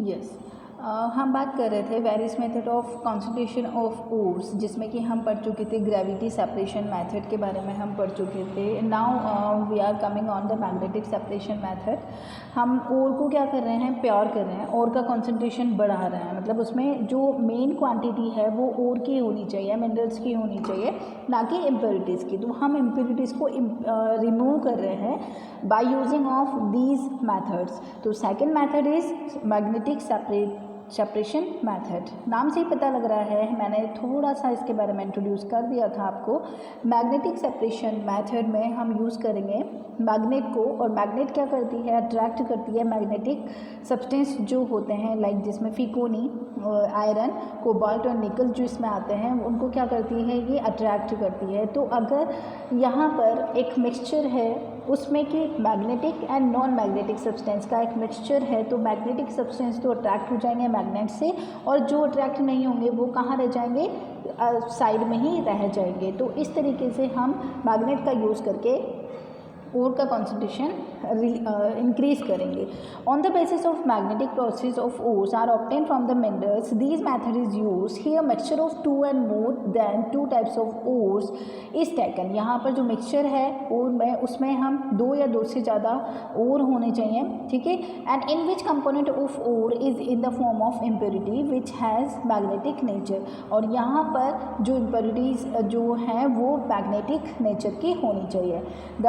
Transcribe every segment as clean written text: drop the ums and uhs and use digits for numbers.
Yes. हम बात कर रहे थे various method of concentration of ores, जिसमें कि हम पढ़ चुके थे ग्रेविटी सेपरेशन मेथड के बारे में हम पढ़ चुके थे। Now we are coming on the magnetic separation method. हम ओर को क्या कर रहे हैं, प्योर कर रहे हैं, ओर का कंसंट्रेशन बढ़ा रहे हैं, मतलब उसमें जो मेन क्वांटिटी है वो ओर की होनी चाहिए, मिनरल्स की होनी चाहिए, ना कि इम्प्योरिटीज़ की। तो हम इम्प्योरिटीज़ को रिमूव कर रहे हैं by using of these methods. तो second method is magnetic separation method. नाम से ही पता लग रहा है, मैंने थोड़ा सा इसके बारे में इंट्रोड्यूस कर दिया था आपको। मैग्नेटिक सेपरेशन मेथड में हम यूज़ करेंगे मैग्नेट को, और मैग्नेट क्या करती है, अट्रैक्ट करती है मैग्नेटिक सब्सटेंस जो होते हैं, लाइक जिसमें फिकोनी, आयरन, कोबाल्ट और निकल जो इसमें आते हैं, उनको क्या करती है, ये अट्रैक्ट करती है। तो अगर यहाँ पर एक मिक्सचर है उसमें कि magnetic and non magnetic substance का एक मिक्सचर है, तो मैग्नेटिक सब्सटेंस तो अट्रैक्ट हो जाएंगे मैग्नेट से, और जो अट्रैक्ट नहीं होंगे वो कहाँ रह जाएंगे, साइड में ही रह जाएंगे। तो इस तरीके से हम मैग्नेट का यूज़ करके ओर का कॉन्सेंट्रेशन इंक्रीज करेंगे। On the basis of magnetic process of ores are obtain from the minerals, these method is use here. Mixture of 2 and more than 2 types of ores is taken. यहाँ पर जो mixture है ओर में, उसमें हम 2 या 2 से ज़्यादा ओर होने चाहिए, ठीक है। And in which component of ore is in the form of impurity which has magnetic nature. और यहाँ पर जो इम्प्योरिटीज़ जो हैं वो मैग्नेटिक नेचर की होनी चाहिए। The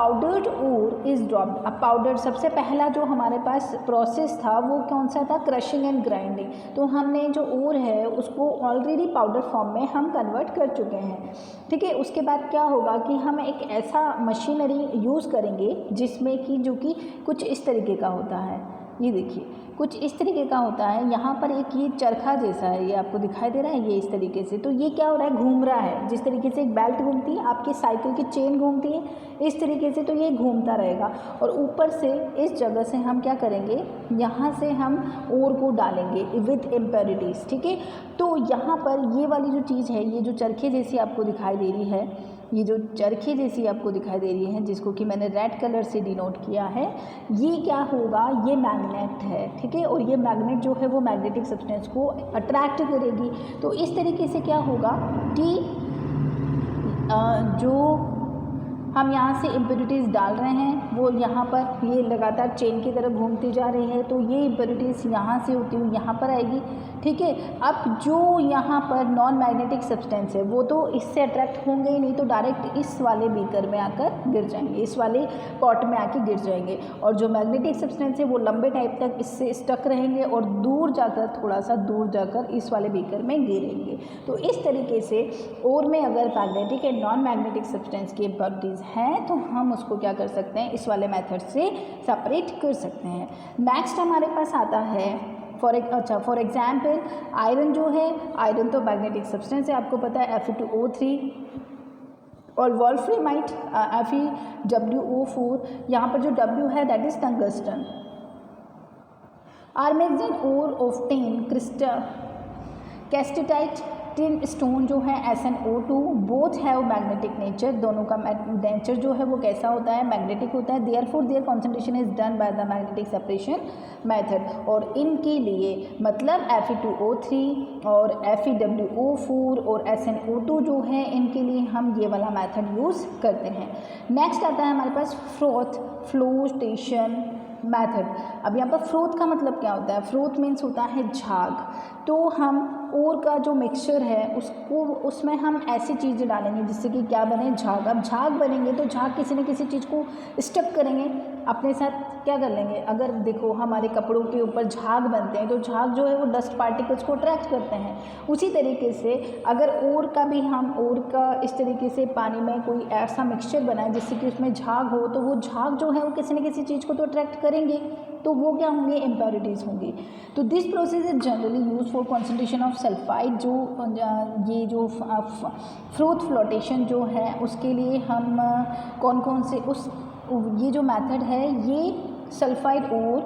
powdered ore is dropped. अब पाउडर, सबसे पहला जो हमारे पास प्रोसेस था वो कौन सा था, क्रशिंग एंड ग्राइंडिंग। तो हमने जो ओर है उसको ऑलरेडी पाउडर फॉर्म में हम कन्वर्ट कर चुके हैं, ठीक है। उसके बाद क्या होगा कि हम एक ऐसा मशीनरी यूज़ करेंगे जिसमें कि जो कि कुछ इस तरीके का होता है, ये देखिए कुछ इस तरीके का होता है। यहाँ पर एक ये चरखा जैसा है, ये आपको दिखाई दे रहा है, ये इस तरीके से। तो ये क्या हो रहा है, घूम रहा है, जिस तरीके से एक बेल्ट घूमती है, आपकी साइकिल की चेन घूमती है, इस तरीके से। तो ये घूमता रहेगा, और ऊपर से इस जगह से हम क्या करेंगे, यहाँ से हम ओर को डालेंगे विथ इम्प्योरिटीज़, ठीक है। तो यहाँ पर ये वाली जो चीज़ है, ये जो चरखे जैसी आपको दिखाई दे रही है, ये जो चरखे जैसी आपको दिखाई दे रही है, जिसको कि मैंने रेड कलर से डिनोट किया है, ये क्या होगा, ये मैग्नेट है, ठीक है। और ये मैग्नेट जो है वो मैग्नेटिक सब्सटेंस को अट्रैक्ट करेगी। तो इस तरीके से क्या होगा कि जो हम यहाँ से इम्प्योरिटीज़ डाल रहे हैं वो यहाँ पर ये लगातार चेन की तरफ घूमती जा रही है, तो ये इम्प्योरिटीज़ यहाँ से होती हुई यहाँ पर आएगी, ठीक है। अब जो यहाँ पर नॉन मैग्नेटिक सब्सटेंस है वो तो इससे अट्रैक्ट होंगे ही नहीं, तो डायरेक्ट इस वाले बीकर में आकर गिर जाएंगे, इस वाले पॉट में आके गिर जाएंगे। और जो मैग्नेटिक सब्सटेंस है वो लंबे टाइप तक इससे स्टक रहेंगे और दूर जाकर, थोड़ा सा दूर जाकर इस वाले बीकर में गिरेंगे। तो इस तरीके से ओर में अगर magnetic and non magnetic substance की इम्प्योरिटीज़ हैं तो हम उसको क्या कर सकते हैं, इस वाले मेथड से सेपरेट कर सकते हैं। नेक्स्ट हमारे पास आता है फॉर एग्जाम्पल आयरन जो है, आयरन तो मैग्नेटिक सब्सटेंस है, आपको पता है Fe2O3, और वोल्फ्रामाइट FeWO4। यहाँ पर जो W है that is tungsten. Armenian ore of tin crystal cassiterite tin stone जो है SnO2 both have magnetic nature. दोनों का नेचर जो है वो कैसा होता है, मैग्नेटिक होता है। Therefore their concentration is done by the magnetic separation method. और इनके लिए मतलब Fe2O3 और FeWO4 और SnO2 जो है, इनके लिए हम ये वाला मेथड यूज़ करते हैं। नेक्स्ट आता है हमारे पास फ्लोटेशन मेथड। अब यहाँ पर फ्रोथ का मतलब क्या होता है, फ्रोथ मीन्स होता है झाग। तो हम ओर का जो मिक्सचर है उसको, उसमें हम ऐसी चीज़ें डालेंगे जिससे कि क्या बने, झाग। अब झाग बनेंगे तो झाग किसी न किसी चीज़ को स्टक करेंगे अपने साथ, क्या कर लेंगे, अगर देखो हमारे कपड़ों के ऊपर झाग बनते हैं तो झाग जो है वो डस्ट पार्टिकल्स को अट्रैक्ट करते हैं। उसी तरीके से अगर ओर का भी हम ओर का इस तरीके से पानी में कोई ऐसा मिक्सचर बनाए जिससे कि उसमें झाग हो, तो वो झाग जो है वो किसी न किसी चीज़ को तो अट्रैक्ट करेंगे, तो वो क्या होंगे, इम्प्योरिटीज़ होंगी। तो this process is generally use for concentration of sulphide. जो ये जो फ्रोथ फ्लोटेशन जो है उसके लिए हम कौन कौन से ये जो मेथड है ये सल्फाइड ओर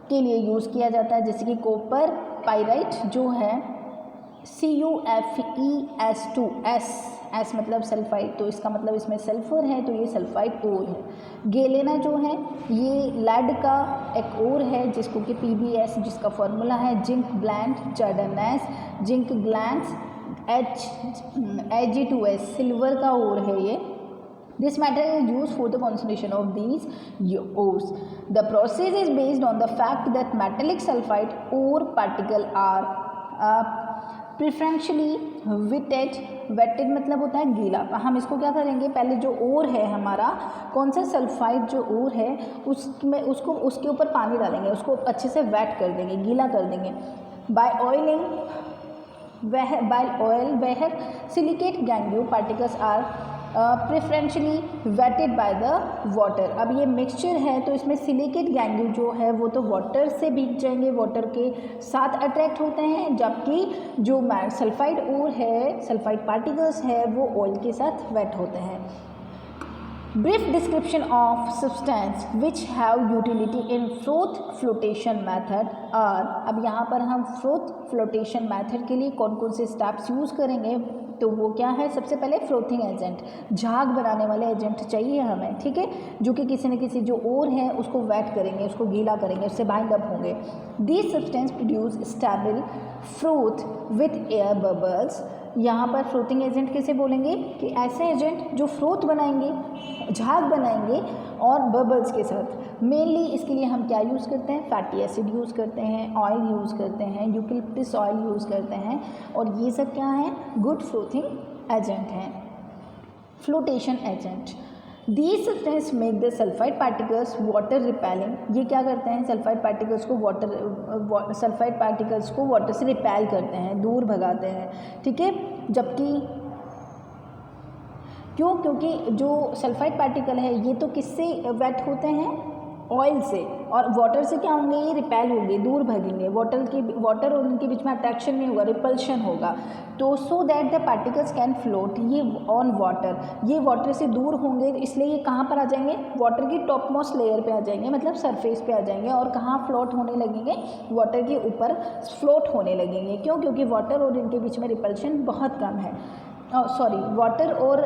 के लिए यूज़ किया जाता है, जैसे कि कॉपर पाइराइट जो है CuFeS2S एस मतलब सल्फाइड, तो इसका मतलब इसमें सल्फर है, तो ये सल्फाइड ओर है। गैलेना जो है ये लेड का एक ओर है जिसको कि PbS, जिसका फॉर्मूला है जिंक ब्लेंड चार्डनस जिंक ग्लैंस Ag2S, सिल्वर का ओर है ये। This matter is used for the concentration of these ores. The process is based on the fact that metallic sulfide ore particles are preferentially wetted. Wetted मतलब होता है गीला। हम इसको क्या करेंगे, पहले जो ओर है हमारा, कौन सा सल्फाइड जो ओर है उसमें उसके ऊपर पानी डालेंगे, उसको अच्छे से वेट कर देंगे, गीला कर देंगे। By oiling where silicate gangue particles are preferentially wetted by the water. अब ये मिक्सचर है तो इसमें सिलिकेट गैंग्यू जो है वो तो वाटर से भीग जाएंगे, वाटर के साथ अट्रैक्ट होते हैं, जबकि जो सल्फाइड ओर है, सल्फाइड पार्टिकल्स है, वो ऑयल के साथ वेट होते हैं। Brief description of substance which have utility in froth flotation method are, अब यहाँ पर हम froth flotation method के लिए कौन कौन से स्टेप्स यूज़ करेंगे, तो वो क्या है, सबसे पहले फ्रोथिंग एजेंट, झाग बनाने वाले एजेंट चाहिए हमें, ठीक है, जो कि किसी न किसी जो ओर है उसको वेट करेंगे, उसको गीला करेंगे, उससे बाइंड अप होंगे। These substance produce stable froth with air bubbles. यहाँ पर फ्रोथिंग एजेंट किसे बोलेंगे कि ऐसे एजेंट जो फ्रोथ बनाएंगे, झाग बनाएंगे और बबल्स के साथ। मेनली इसके लिए हम क्या यूज़ करते हैं, फैटी एसिड यूज़ करते हैं, ऑयल यूज़ करते हैं, यूकेलिप्टस ऑयल यूज़ करते हैं, और ये सब क्या है, गुड फ्लोथिंग एजेंट हैं, flotation agent. These substances make the sulfide particles water repelling। ये क्या करते हैं, सल्फाइड पार्टिकल्स को वाटर से रिपेल करते हैं, दूर भगाते हैं, ठीक है। जबकि क्योंकि जो सल्फाइड पार्टिकल है ये तो किससे वेट होते हैं, ऑयल से, और वाटर से क्या होंगे, ये रिपेल होंगे, दूर भागेंगे, वाटर और उनके बीच में अट्रैक्शन नहीं होगा, रिपल्शन होगा, तो so that the particles can float ये ऑन वाटर, ये वाटर से दूर होंगे, इसलिए ये कहाँ पर आ जाएंगे, वाटर की टॉप मोस्ट लेयर पे आ जाएंगे, मतलब सरफेस पे आ जाएंगे, और कहाँ फ्लोट होने लगेंगे, वाटर के ऊपर फ्लोट होने लगेंगे। क्यों, क्योंकि वाटर और इनके बीच में रिपल्शन बहुत कम है, वाटर और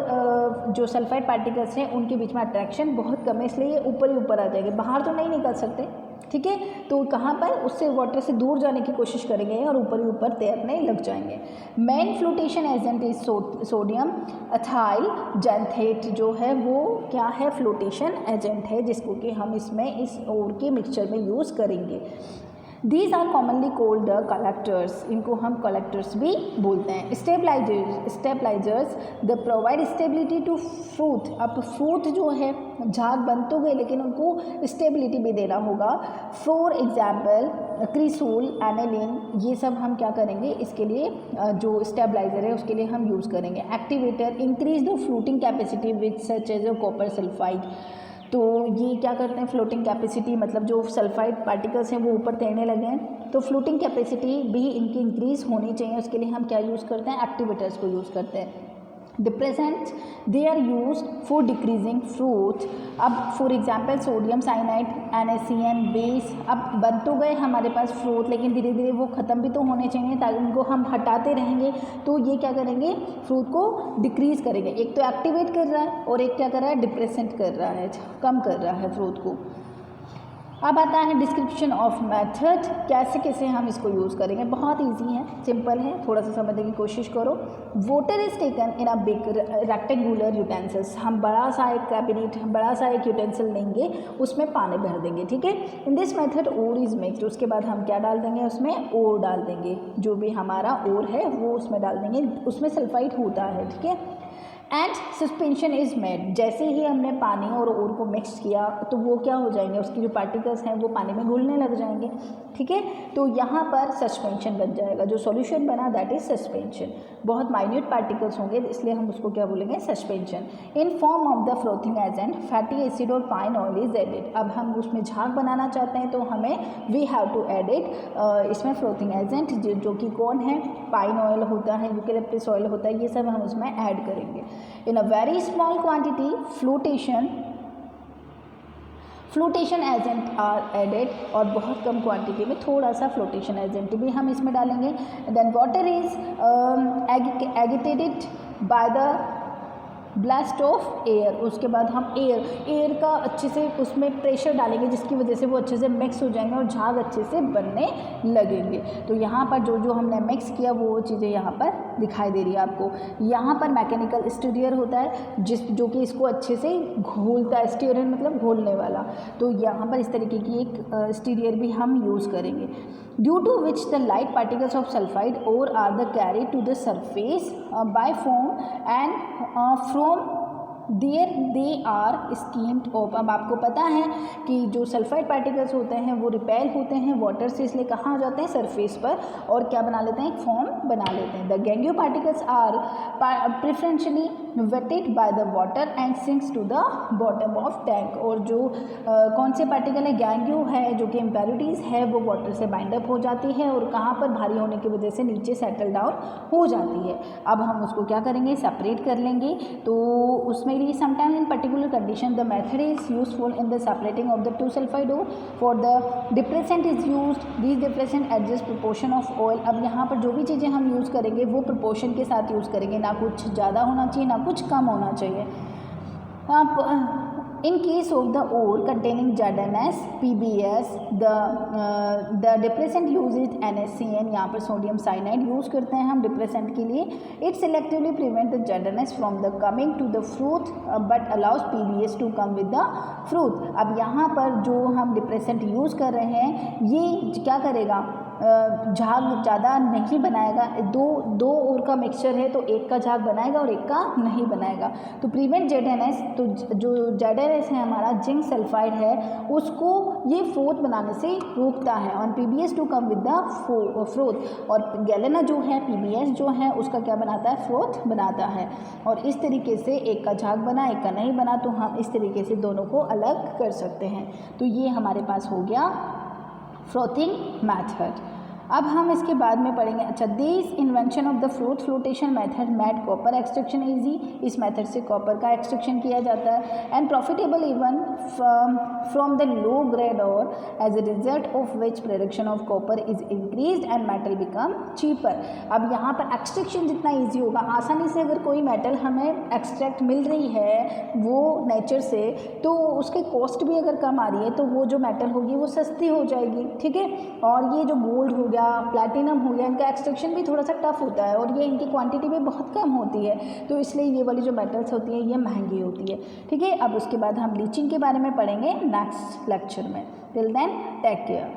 जो सल्फाइड पार्टिकल्स हैं उनके बीच में अट्रैक्शन बहुत कम है, इसलिए ये ऊपर ही ऊपर आ जाएंगे, बाहर तो नहीं निकल सकते, ठीक है। तो कहाँ पर, उससे वाटर से दूर जाने की कोशिश करेंगे और ऊपर ही ऊपर तैरने लग जाएंगे। Main flotation agent is sodium ethyl xanthate, जो है वो क्या है, फ्लोटेशन एजेंट है, जिसको कि हम इसमें इस ओर के मिक्सचर में यूज़ करेंगे। These are commonly called the collectors, इनको हम collectors भी बोलते हैं। Stabilizers they provide stability to fruit। अब fruit जो है, झाग बन तो गए लेकिन उनको stability भी देना होगा। For example क्रिसोल, एनालिन, ये सब हम क्या करेंगे, इसके लिए जो स्टेबलाइजर है उसके लिए हम यूज़ करेंगे। Activator increase the floating capacity with such as copper sulphide, तो ये क्या करते हैं, फ्लोटिंग कैपेसिटी मतलब जो सल्फाइड पार्टिकल्स हैं वो ऊपर तैरने लगे हैं, तो फ्लोटिंग कैपेसिटी भी इनकी इंक्रीज़ होनी चाहिए, उसके लिए हम क्या यूज़ करते हैं, एक्टिवेटर्स को यूज़ करते हैं। Depressants they are use for decreasing froth. अब for example sodium cyanide, NaCN base, अब बन तो गए हमारे पास फ्रूट, लेकिन धीरे धीरे वो ख़त्म भी तो होने चाहिए, ताकि उनको हम हटाते रहेंगे तो ये क्या करेंगे, फ्रूट को डिक्रीज़ करेंगे। एक तो एक्टिवेट कर रहा है और एक क्या कर रहा है, डिप्रेसेंट कर रहा है, कम कर रहा है फ्रूट को। अब आता है डिस्क्रिप्शन ऑफ मेथड, कैसे कैसे हम इसको यूज़ करेंगे। बहुत इजी है, सिंपल है, थोड़ा सा समझने की कोशिश करो। Water is taken in a big rectangular utensils, हम बड़ा सा एक कैबिनेट, बड़ा सा एक यूटेंसिल लेंगे, उसमें पानी भर देंगे, ठीक है। In this method ore is mixed, उसके बाद हम क्या डाल देंगे, उसमें ओर डाल देंगे, जो भी हमारा ओर है वो उसमें डाल देंगे, उसमें सल्फाइड होता है, ठीक है। एंड सस्पेंशन इज़ मेड, जैसे ही हमने पानी और ओर को मिक्स किया तो वो क्या हो जाएंगे, उसकी जो पार्टिकल्स हैं वो पानी में घुलने लग जाएंगे, ठीक है। तो यहाँ पर सस्पेंशन बन जाएगा, जो सॉल्यूशन बना दैट इज सस्पेंशन। बहुत माइन्यूट पार्टिकल्स होंगे इसलिए हम उसको क्या बोलेंगे, suspension. In form of the floating agent fatty acid और पाइन ऑयल इज एडेड। अब हम उसमें झाग बनाना चाहते हैं तो हमें we have to add it, इसमें फ्लोटिंग एजेंट जो कि कौन है, पाइन ऑयल होता है, यूकेलिप्टस ऑयल होता है, ये सब हम उसमें ऐड करेंगे। In a very small quantity flotation agent are added, और बहुत कम क्वांटिटी में थोड़ा सा फ्लोटेशन एजेंट भी हम इसमें डालेंगे। Then water is agitated by the blast of air, उसके बाद हम एयर का अच्छे से उसमें प्रेशर डालेंगे जिसकी वजह से वो अच्छे से मिक्स हो जाएंगे और झाग अच्छे से बनने लगेंगे। तो यहाँ पर जो जो हमने मिक्स किया वो चीज़ें यहाँ पर दिखाई दे रही है आपको। यहाँ पर मैकेनिकल स्टीरियर होता है जो कि इसको अच्छे से घोलता है, स्टीरियर मतलब घोलने वाला। तो यहाँ पर इस तरीके की एक स्टीरियर भी हम यूज़ करेंगे। Due to which the light particles of sulphide ore are the carry to the surface by foam and from there they are skimmed off. अब आपको पता है कि जो सल्फाइड पार्टिकल्स होते हैं वो रिपेल होते हैं वाटर से, इसलिए कहाँ आ जाते हैं सरफेस पर और क्या बना लेते हैं, एक फॉर्म बना लेते हैं। The gangue particles are preferentially wetted by the water and sinks to the bottom of tank. और जो कौन से पार्टिकल है, गैंगियो है, जो कि इम्प्योरिटीज़ है वो वाटर से बाइंड अप हो जाती है और कहाँ पर भारी होने की वजह से नीचे सेटल डाउन हो जाती है। अब हम उसको क्या करेंगे, सेपरेट कर लेंगे। तो उसमें sometimes in particular condition the method is useful in the separating of the two sulfide ore. For the depressant is used, these depressant adjust proportion of oil। अब यहाँ पर जो भी चीज़ें हम यूज़ करेंगे वो प्रोपोर्शन के साथ यूज़ करेंगे, ना कुछ ज़्यादा होना चाहिए ना कुछ कम होना चाहिए। आप in case of the ore containing ZnS, PbS, the depressant uses NaCN, यहाँ पर सोडियम साइनाइड यूज़ करते हैं हम डिप्रेसेंट के लिए। It selectively prevent the ZnS from the coming to the fruit but allows PbS to come with the fruit। अब यहाँ पर जो हम डिप्रेसेंट यूज़ कर रहे हैं ये क्या करेगा, झाग ज़्यादा नहीं बनाएगा। दो ओर का मिक्सचर है तो एक का झाग बनाएगा और एक का नहीं बनाएगा। तो प्रिवेंट ZnS, तो जो ZnS है हमारा जिंक सल्फाइड है उसको ये फ्रोथ बनाने से रोकता है। और PbS to come with the froth, और गैलेना जो है PbS जो है उसका क्या बनाता है, फ्रोथ बनाता है। और इस तरीके से एक का झाग बना एक का नहीं बना तो हम इस तरीके से दोनों को अलग कर सकते हैं। तो ये हमारे पास हो गया फ्रोथिंग मैथड। अब हम इसके बाद में पढ़ेंगे, अच्छा, this invention of the flotation method made copper extraction easy. इस मेथड से कॉपर का एक्सट्रैक्शन किया जाता है and profitable even from the low grade ore as a result of which production of copper is increase and metal become cheaper. अब यहाँ पर extraction जितना ईजी होगा, आसानी से अगर कोई मेटल हमें एक्सट्रैक्ट मिल रही है वो नेचर से, तो उसके कॉस्ट भी अगर कम आ रही है तो वो जो मेटल होगी वो सस्ती हो जाएगी, ठीक है। और ये जो गोल्ड हो गया, प्लैटिनम हो गया, इनका एक्सट्रैक्शन भी थोड़ा सा टफ होता है और ये इनकी क्वांटिटी भी बहुत कम होती है, तो इसलिए ये वाली जो मेटल्स होती है ये महंगी होती है, ठीक है। अब उसके बाद हम लीचिंग के बारे में पढ़ेंगे नेक्स्ट लेक्चर में। Till then take care.